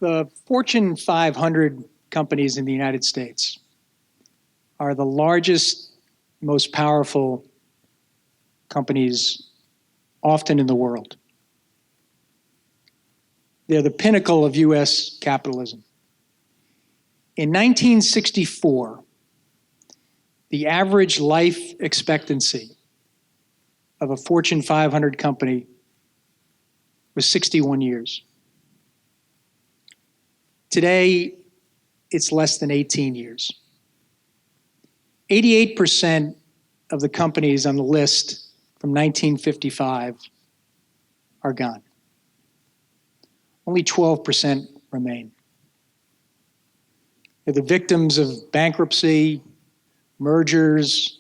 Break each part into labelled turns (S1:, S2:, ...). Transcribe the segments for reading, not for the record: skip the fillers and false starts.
S1: The Fortune 500 companies in the United States are the largest, most powerful companies often in the world. They're the pinnacle of US capitalism. In 1964, the average life expectancy of a Fortune 500 company was 61 years. Today, it's less than 18 years. 88% of the companies on the list from 1955 are gone. Only 12% remain. They're the victims of bankruptcy, mergers,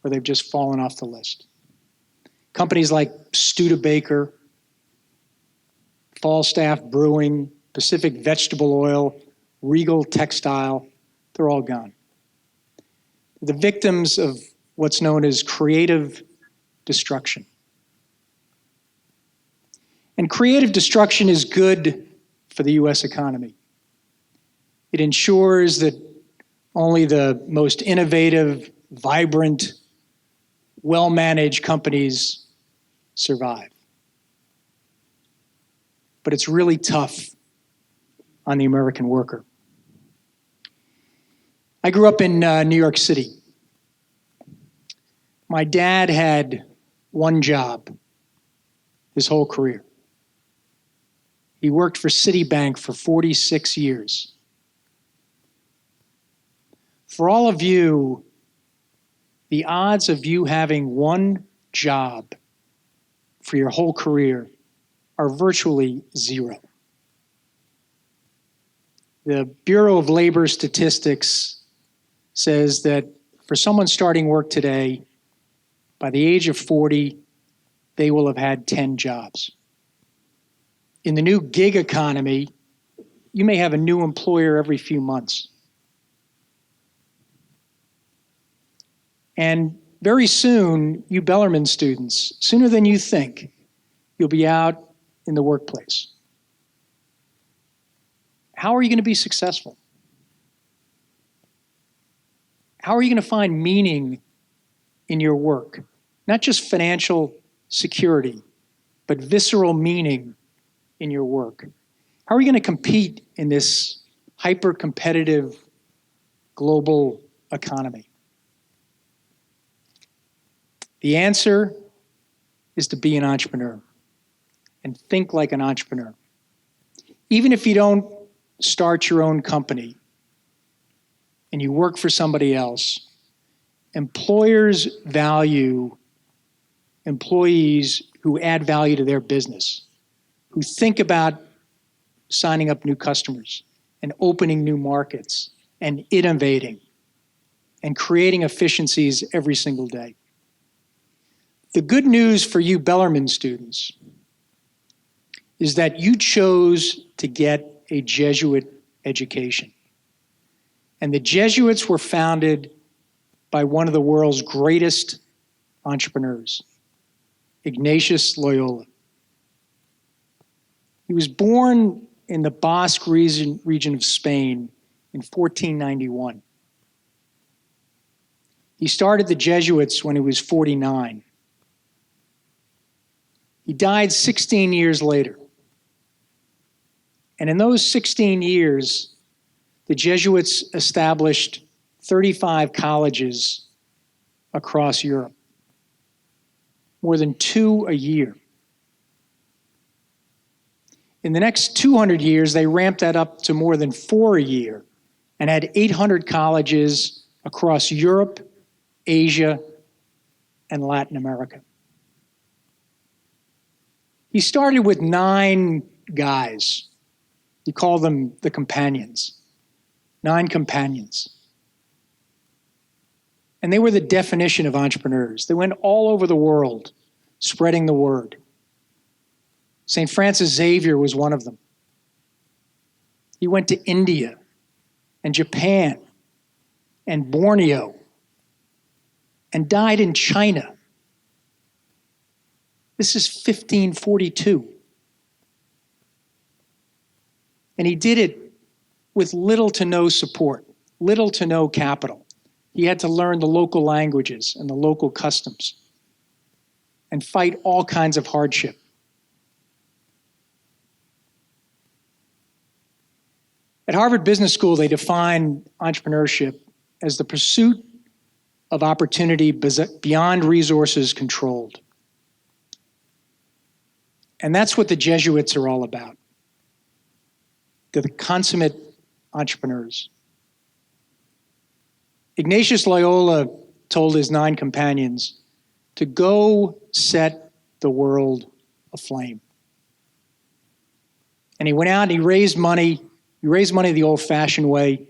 S1: or they've just fallen off the list. Companies like Studebaker, Falstaff Brewing, Pacific Vegetable Oil, Regal Textile, they're all gone. They're the victims of what's known as creative destruction. And creative destruction is good for the US economy. It ensures that only the most innovative, vibrant, well-managed companies survive. But it's really tough on the American worker. I grew up in New York City. My dad had one job his whole career. He worked for Citibank for 46 years. For all of you, the odds of you having one job for your whole career are virtually zero. The Bureau of Labor Statistics says that for someone starting work today, by the age of 40, they will have had 10 jobs. In the new gig economy, you may have a new employer every few months. And very soon, you Bellarmine students, sooner than you think, you'll be out in the workplace. How are you going to be successful? How are you going to find meaning in your work? Not just financial security, but visceral meaning in your work. How are you going to compete in this hyper-competitive global economy? The answer is to be an entrepreneur and think like an entrepreneur. Even if you don't start your own company and you work for somebody else, employers value employees who add value to their business, who think about signing up new customers and opening new markets and innovating and creating efficiencies every single day. The good news for you Bellarmine students is that you chose to get a Jesuit education. And the Jesuits were founded by one of the world's greatest entrepreneurs, Ignatius Loyola. He was born in the Basque region of Spain in 1491. He started the Jesuits when he was 49. He died 16 years later. And in those 16 years, the Jesuits established 35 colleges across Europe, more than 2 a year. In the next 200 years, they ramped that up to more than 4 a year and had 800 colleges across Europe, Asia, and Latin America. He started with 9 guys. He called them the companions, 9 companions. And they were the definition of entrepreneurs. They went all over the world spreading the word. St. Francis Xavier was one of them. He went to India and Japan and Borneo and died in China. This is 1542. And he did it with little to no support, little to no capital. He had to learn the local languages and the local customs and fight all kinds of hardship. At Harvard Business School, they define entrepreneurship as the pursuit of opportunity beyond resources controlled. And that's what the Jesuits are all about. They're the consummate entrepreneurs. Ignatius Loyola told his 9 companions to go set the world aflame. And he went out and he raised money. He raised money the old-fashioned way.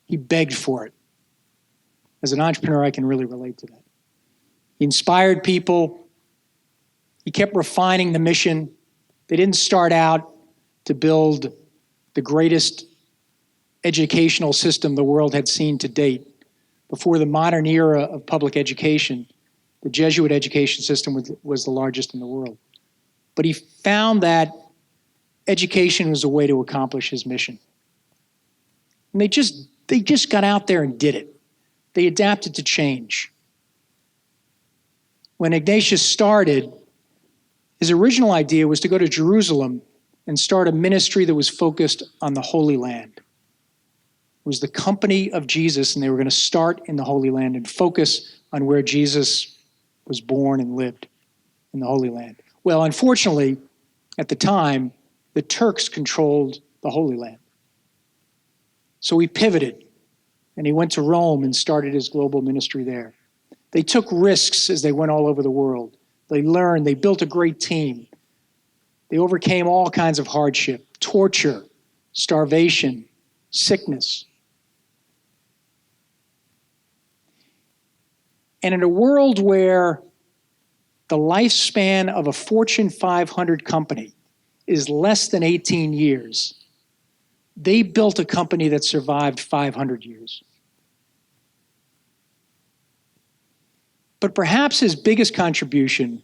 S1: He begged for it. As an entrepreneur, I can really relate to that. He inspired people. He kept refining the mission. They didn't start out to build the greatest educational system the world had seen to date. Before the modern era of public education, the Jesuit education system was the largest in the world. But he found that education was a way to accomplish his mission. And they just got out there and did it. They adapted to change. When Ignatius started, his original idea was to go to Jerusalem and start a ministry that was focused on the Holy Land. It was the company of Jesus, and they were going to start in the Holy Land and focus on where Jesus was born and lived, in the Holy Land. Well, unfortunately, at the time, the Turks controlled the Holy Land. So he pivoted, and he went to Rome and started his global ministry there. They took risks as they went all over the world. They learned, they built a great team. They overcame all kinds of hardship, torture, starvation, sickness. And in a world where the lifespan of a Fortune 500 company is less than 18 years, they built a company that survived 500 years. But perhaps his biggest contribution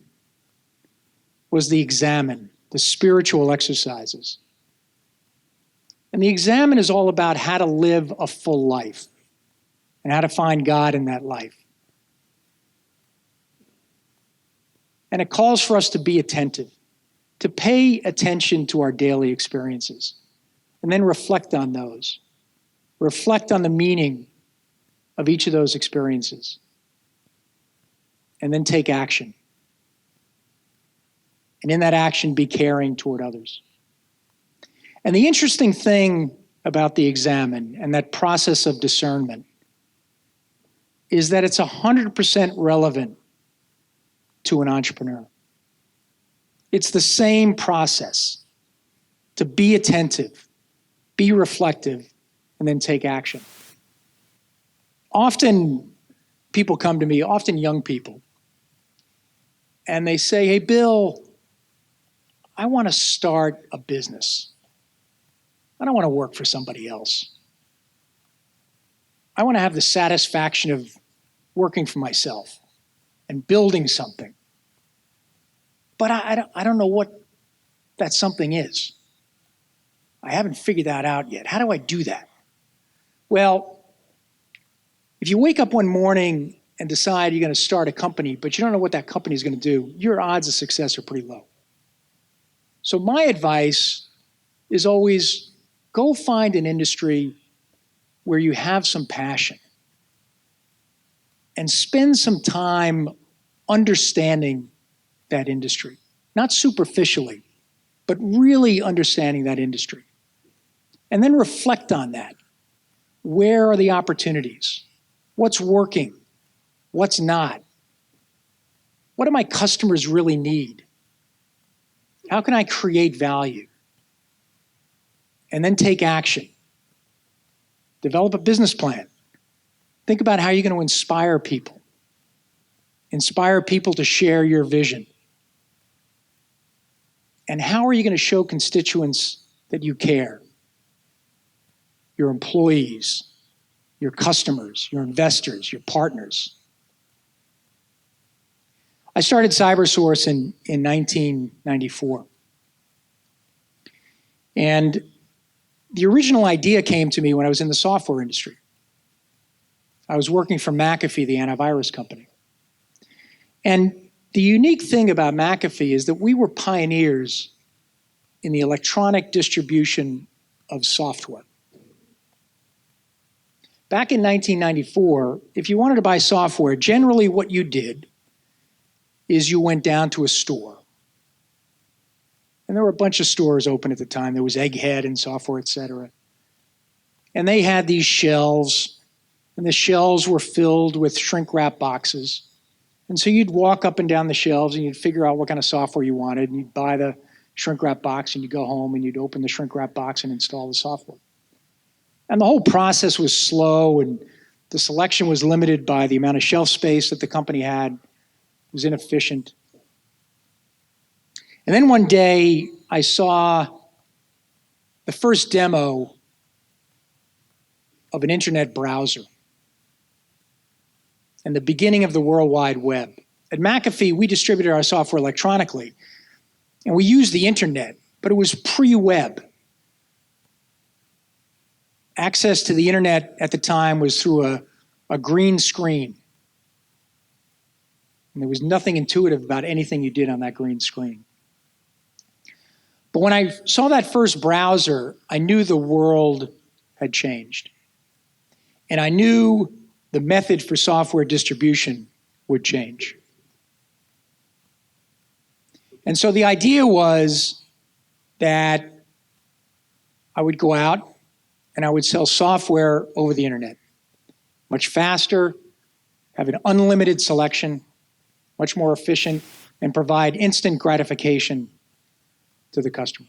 S1: was the examen, the spiritual exercises. And the examen is all about how to live a full life and how to find God in that life. And it calls for us to be attentive, to pay attention to our daily experiences, and then reflect on those. Reflect on the meaning of each of those experiences, and then take action. And in that action, be caring toward others. And the interesting thing about the examen and that process of discernment is that it's 100% relevant to an entrepreneur. It's the same process to be attentive, be reflective, and then take action. Often people come to me, often young people, and they say, "Hey, Bill, I want to start a business. I don't want to work for somebody else. I want to have the satisfaction of working for myself and building something. But I don't know what that something is. I haven't figured that out yet. How do I do that?" Well, if you wake up one morning and decide you're going to start a company, but you don't know what that company is going to do, your odds of success are pretty low. So my advice is always go find an industry where you have some passion and spend some time understanding that industry. Not superficially, but really understanding that industry. And then reflect on that. Where are the opportunities? What's working? What's not? What do my customers really need? How can I create value? And then take action. Develop a business plan. Think about how you're going to inspire people. Inspire people to share your vision. And how are you going to show constituents that you care? Your employees, your customers, your investors, your partners. I started CyberSourcing in 1994. And The original idea came to me when I was in the software industry. I was working for McAfee, the antivirus company. And the unique thing about McAfee is that we were pioneers in the electronic distribution of software. Back in 1994, if you wanted to buy software, generally what you did is you went down to a store. And there were a bunch of stores open at the time. There was Egghead and Software, et cetera. And they had these shelves, and the shelves were filled with shrink wrap boxes. And so you'd walk up and down the shelves and you'd figure out what kind of software you wanted, and you'd buy the shrink wrap box and you'd go home and you'd open the shrink wrap box and install the software. And the whole process was slow, and the selection was limited by the amount of shelf space that the company had. It was inefficient. And then one day I saw the first demo of an internet browser and the beginning of the World Wide Web. At McAfee, we distributed our software electronically, and we used the internet, but it was pre-web. Access to the internet at the time was through a green screen. And there was nothing intuitive about anything you did on that green screen. But when I saw that first browser, I knew the world had changed. And I knew the method for software distribution would change. And so the idea was that I would go out and I would sell software over the internet. Much faster, have an unlimited selection, much more efficient, and provide instant gratification to the customer.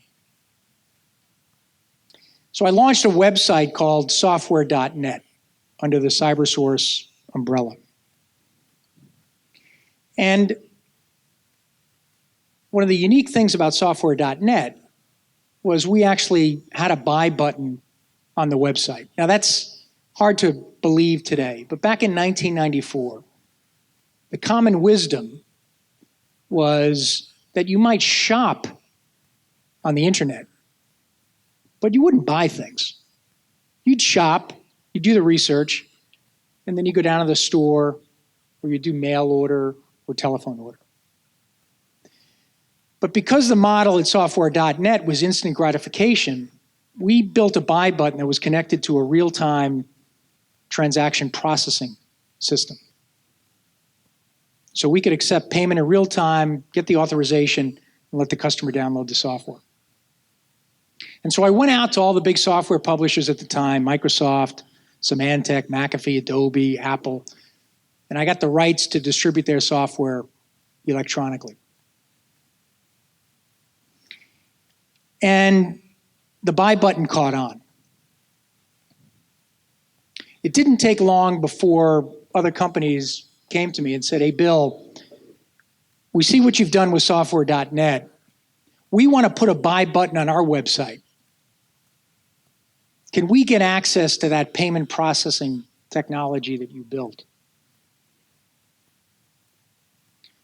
S1: So I launched a website called Software.net under the CyberSource umbrella. And one of the unique things about Software.net was we actually had a buy button on the website. Now that's hard to believe today, but back in 1994, the common wisdom was that you might shop on the internet, but you wouldn't buy things. You'd shop, you'd do the research, and then you go down to the store, or you do mail order or telephone order. But because the model at Software.net was instant gratification, we built a buy button that was connected to a real-time transaction processing system. So we could accept payment in real time, get the authorization, and let the customer download the software. And so I went out to all the big software publishers at the time, Microsoft, Symantec, McAfee, Adobe, Apple, and I got the rights to distribute their software electronically. And the buy button caught on. It didn't take long before other companies came to me and said, "Hey, Bill, we see what you've done with Software.net. We want to put a buy button on our website. Can we get access to that payment processing technology that you built?"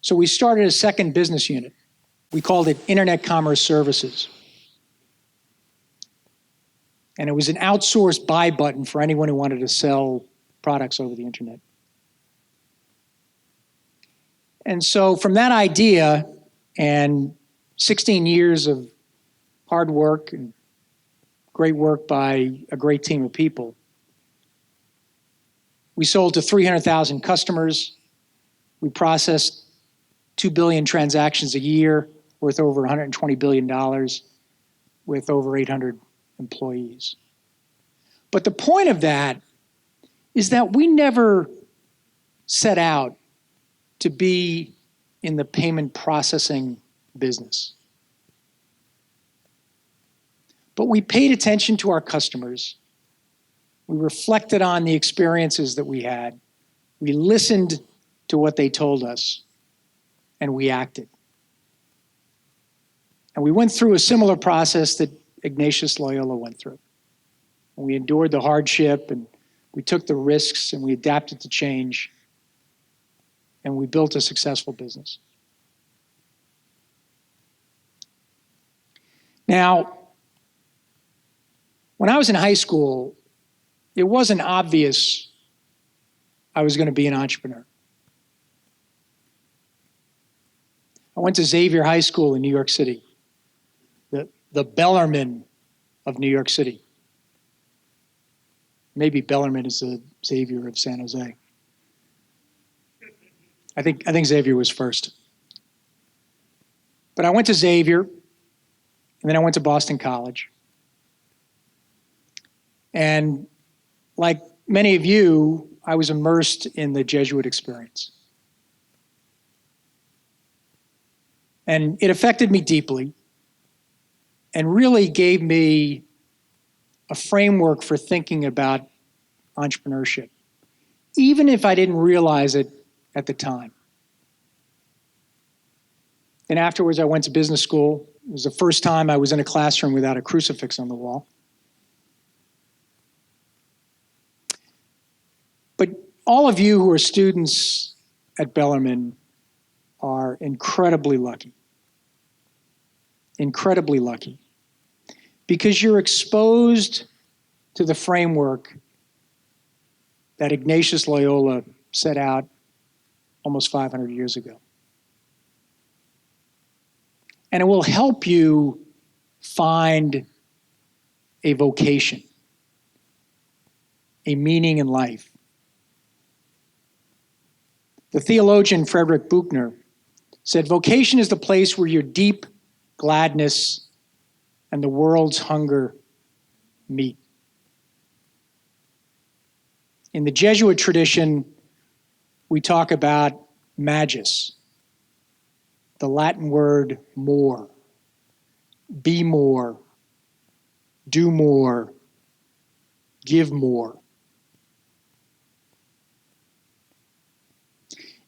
S1: So we started a second business unit. We called it Internet Commerce Services. And it was an outsourced buy button for anyone who wanted to sell products over the internet. And so from that idea and 16 years of hard work and great work by a great team of people, we sold to 300,000 customers. We processed 2 billion transactions a year worth over $120 billion with over 800 employees. But the point of that is that we never set out to be in the payment processing business. But we paid attention to our customers. We reflected on the experiences that we had. We listened to what they told us, and we acted. And we went through a similar process that Ignatius Loyola went through. And we endured the hardship, and we took the risks, and we adapted to change, and we built a successful business. Now, When I was in high school, it wasn't obvious I was going to be an entrepreneur. I went to Xavier High School in New York City, the Bellarmine of New York City. Maybe Bellarmine is the Xavier of San Jose. I think Xavier was first. But I went to Xavier, and then I went to Boston College. And like many of you, I was immersed in the Jesuit experience. And it affected me deeply and really gave me a framework for thinking about entrepreneurship, even if I didn't realize it at the time. And afterwards, I went to business school. It was the first time I was in a classroom without a crucifix on the wall. But all of you who are students at Bellarmine are incredibly lucky. Incredibly lucky. Because you're exposed to the framework that Ignatius Loyola set out almost 500 years ago. And it will help you find a vocation, a meaning in life. The theologian Frederick Buechner said, vocation is the place where your deep gladness and the world's hunger meet. In the Jesuit tradition, we talk about magis, the Latin word more, be more, do more, give more.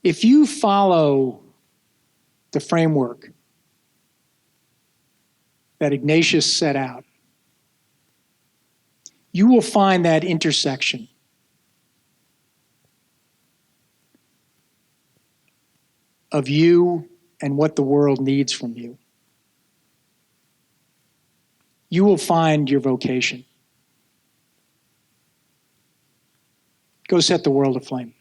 S1: If you follow the framework that Ignatius set out, you will find that intersection of you and what the world needs from you. You will find your vocation. Go set the world aflame.